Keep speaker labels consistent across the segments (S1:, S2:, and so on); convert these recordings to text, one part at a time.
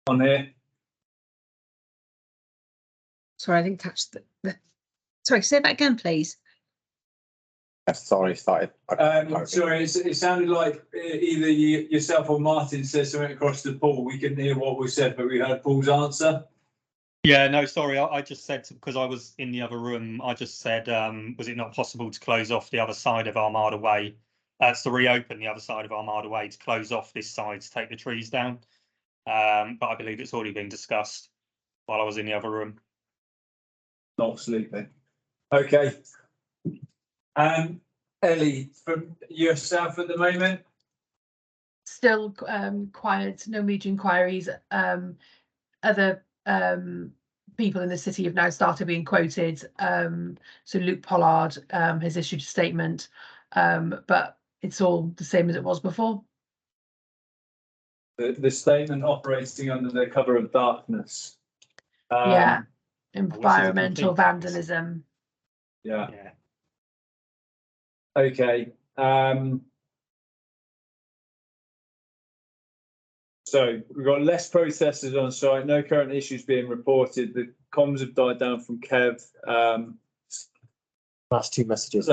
S1: on here.
S2: Sorry, I didn't catch the. Sorry, say that again, please.
S3: Sorry, started.
S1: Sorry, it sounded like either yourself or Martin said something across the pool. We couldn't hear what was said, but we heard Paul's answer.
S4: Yeah, no, sorry. I just said, because I was in the other room, I just said, was it not possible to close off the other side of Armada Way? To reopen the other side of Armada Way, to close off this side to take the trees down. But I believe it's already been discussed while I was in the other room.
S1: Not sleeping. Okay. Ellie, from yourself at the moment?
S5: Still quiet, no major inquiries. Other people in the city have now started being quoted. So Luke Pollard has issued a statement, but it's all the same as it was before.
S1: The statement operating under the cover of darkness.
S5: Yeah, environmental vandalism.
S1: Yeah. Okay. So we've got less protesters on site, no current issues being reported. The comms have died down from Kev.
S3: Last two messages.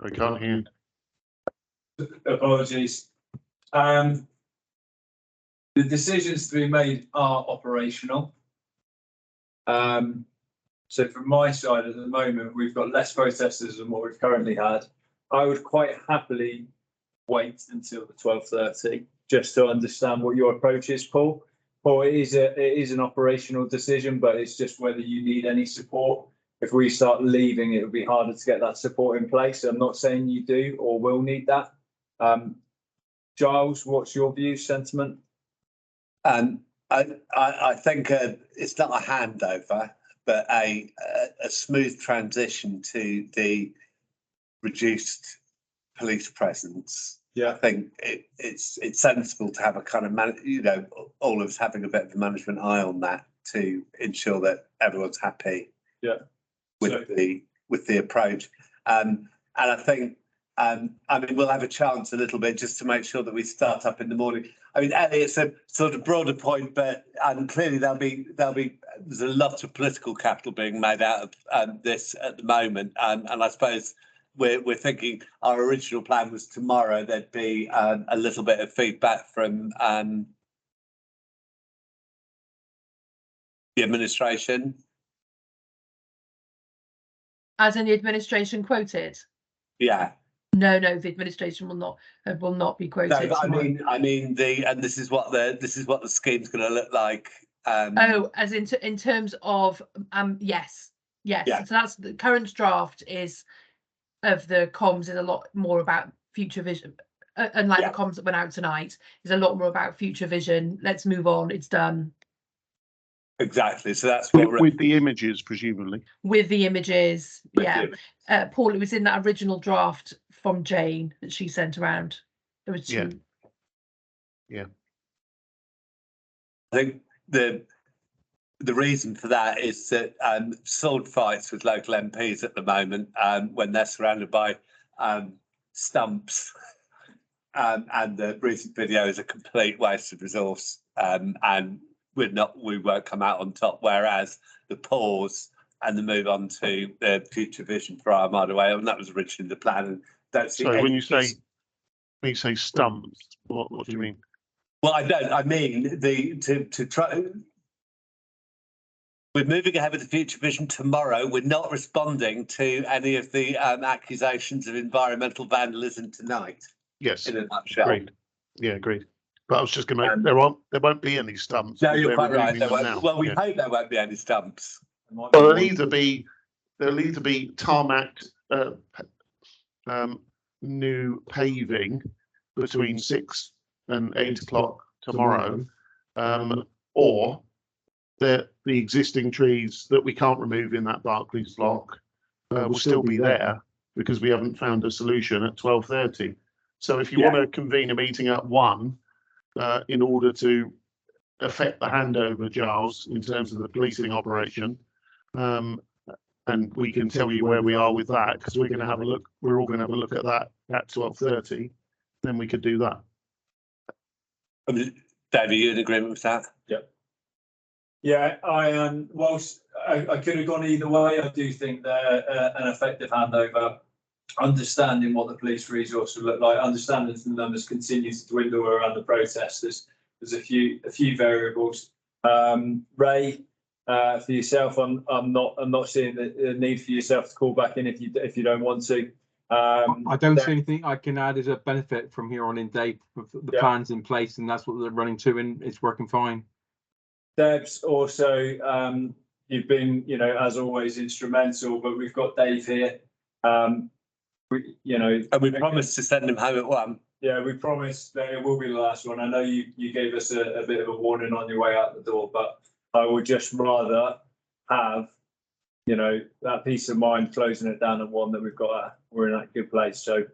S6: I can't hear.
S1: Apologies. The decisions to be made are operational. So from my side at the moment, we've got less protesters than what we've currently had. I would quite happily wait until the 12:30 just to understand what your approach is, Paul. Paul, it is an operational decision, but it's just whether you need any support. If we start leaving, it would be harder to get that support in place. I'm not saying you do or will need that. Giles, what's your view, sentiment?
S7: I think it's not a handover, but a smooth transition to the reduced police presence.
S1: Yeah,
S7: I think it's sensible to have a kind of all of us having a bit of a management eye on that to ensure that everyone's happy.
S1: Yeah,
S7: with the approach, and I think. We'll have a chance a little bit just to make sure that we start up in the morning. Ellie, it's a sort of broader point, but clearly there's a lot of political capital being made out of this at the moment, and I suppose we're thinking our original plan was tomorrow there'd be a little bit of feedback from the administration.
S5: As in the administration quoted?
S7: Yeah.
S5: No, the administration will not be quoted.
S7: No, but I mean and this is what the scheme's going to look like.
S5: As in terms of yes.
S7: Yeah.
S5: So that's the current draft of the comms is a lot more about future vision, unlike the comms that went out tonight is a lot more about future vision. Let's move on. It's done.
S7: Exactly. So that's what
S6: with the images, presumably.
S5: With the images, Paul, it was in that original draft from Jane that she sent around. There was two.
S6: Yeah.
S7: I think the reason for that is that sword fights with local MPs at the moment, when they're surrounded by stumps, and the recent video is a complete waste of resource, and we won't come out on top. Whereas the pause and the move on to the future vision for Armada Way, and that was originally the plan. And don't see.
S6: So when you say stumps, what do you mean?
S7: Well, I don't. I mean to try. We're moving ahead with the future vision tomorrow. We're not responding to any of the accusations of environmental vandalism tonight.
S6: Yes.
S7: In a nutshell.
S6: Agreed. Yeah, agreed. But I was just going to make there won't be any stumps.
S7: No, you're quite right. Well, we hope there won't be any stumps.
S6: Well, there'll either be tarmacked new paving between 6 and 8 o'clock tomorrow, or the existing trees that we can't remove in that Barclays block will still be there because we haven't found a solution at 12:30. So if you want to convene a meeting at 1 in order to affect the handover, Giles, in terms of the policing operation, and we can tell you where we are with that, because we're going to have a look. We're all going to have a look at that at 12:30. Then we could do that.
S7: Dave, are you in agreement with that?
S1: Yeah, I am. Whilst I could have gone either way, I do think they're an effective handover. Understanding what the police resource will look like, understanding the numbers continue to dwindle around the protesters. There's a few variables. Ray, for yourself, I'm not seeing the need for yourself to call back in if you don't want to.
S8: I don't see anything I can add as a benefit from here on in, Dave. The plan's in place, and that's what they're running to, and it's working fine.
S1: Deb's also, you've been, as always, instrumental, but we've got Dave here. And
S7: we promised to send him home at 1.
S1: Yeah, we promised that it will be the last one. I know you gave us a bit of a warning on your way out the door, but I would just rather have, that peace of mind closing it down at 1 that we're in that good place. So,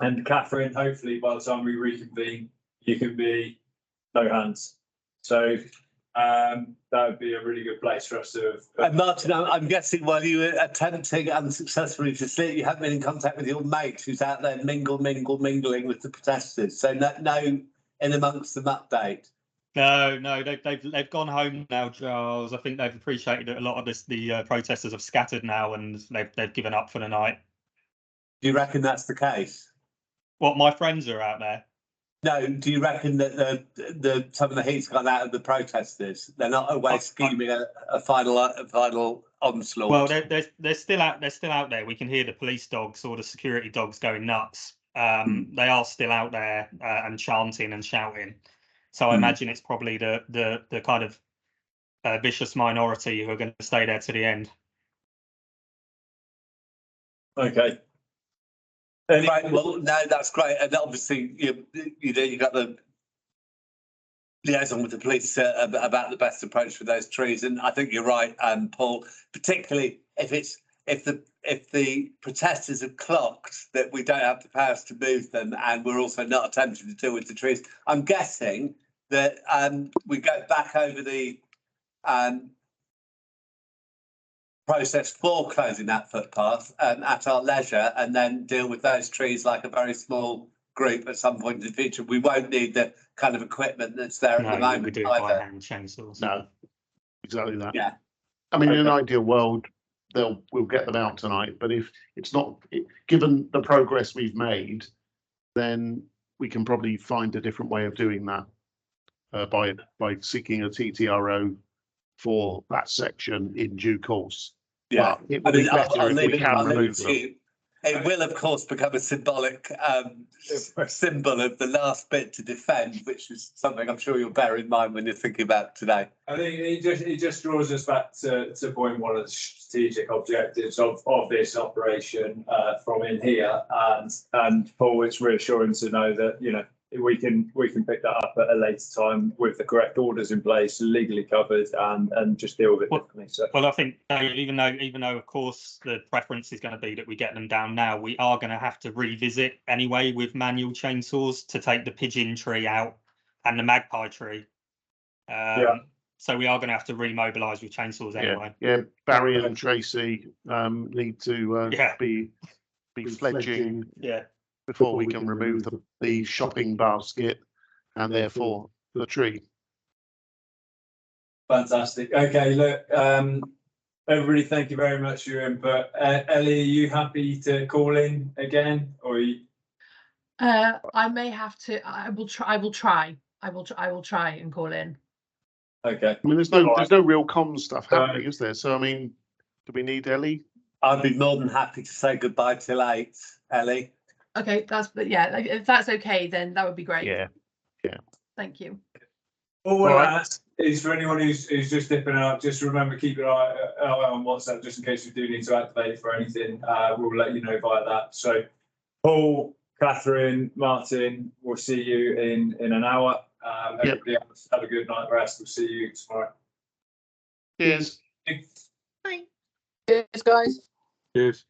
S1: and Catherine, hopefully by the time we reconvene, you can be no hands. So that would be a really good place for us to have.
S7: And Martin, I'm guessing while you were attempting unsuccessfully to sleep, you haven't been in contact with your mate who's out there mingling with the protesters. So no in amongst them update.
S4: No, they've gone home now, Giles. I think they've appreciated that a lot of the protesters have scattered now, and they've given up for the night.
S7: Do you reckon that's the case?
S4: What, my friends are out there?
S7: No, do you reckon that some of the heat's gone out of the protesters? They're not away scheming a final onslaught.
S4: Well, they're still out. They're still out there. We can hear the police dogs or the security dogs going nuts. They are still out there and chanting and shouting. So I imagine it's probably the kind of vicious minority who are going to stay there to the end.
S1: Okay.
S7: Right, well, no, that's great, and obviously you got the liaison with the police about the best approach for those trees, and I think you're right, Paul. Particularly if the protesters have clocked that we don't have the powers to move them, and we're also not attempting to deal with the trees. I'm guessing that we go back over the process for closing that footpath at our leisure, and then deal with those trees like a very small group at some point in the future. We won't need the kind of equipment that's there at the moment.
S4: We do it by hand chainsaws.
S6: No, exactly that.
S7: Yeah.
S6: I mean, in an ideal world, we'll get them out tonight. But if it's not, given the progress we've made, then we can probably find a different way of doing that by seeking a TTRO for that section in due course.
S7: Yeah,
S6: but it would be better if we can remove them.
S7: It will, of course, become a symbolic symbol of the last bit to defend, which is something I'm sure you'll bear in mind when you're thinking about today.
S1: I think it just draws us back to point one of the strategic objectives of this operation from in here, and Paul, it's reassuring to know that we can pick that up at a later time with the correct orders in place, legally covered, and just deal with it differently. So,
S4: well, I think even though of course the preference is going to be that we get them down now, we are going to have to revisit anyway with manual chainsaws to take the pigeon tree out and the magpie tree. So we are going to have to remobilise with chainsaws anyway.
S6: Yeah, Barry and Tracy need to be fledging.
S4: Yeah.
S6: Before we can remove the shopping basket and therefore the tree.
S1: Fantastic. Okay, look, everybody, thank you very much for your input. Ellie, are you happy to call in again, or are you...
S5: I may have to. I will try and call in.
S1: Okay.
S6: I mean, there's no real comms stuff happening, is there? So I mean, do we need Ellie?
S7: I'd be more than happy to say goodbye till 8, Ellie.
S5: Okay, if that's okay, then that would be great.
S6: Yeah.
S5: Thank you.
S1: All right. Is for anyone who's just dipping out, just remember, keep an eye on WhatsApp just in case we do need to activate for anything. We'll let you know via that. So, Paul, Catherine, Martin, we'll see you in an hour. Everybody else, have a good night rest. We'll see you tomorrow.
S6: Cheers.
S5: Bye.
S2: Cheers, guys.
S8: Cheers.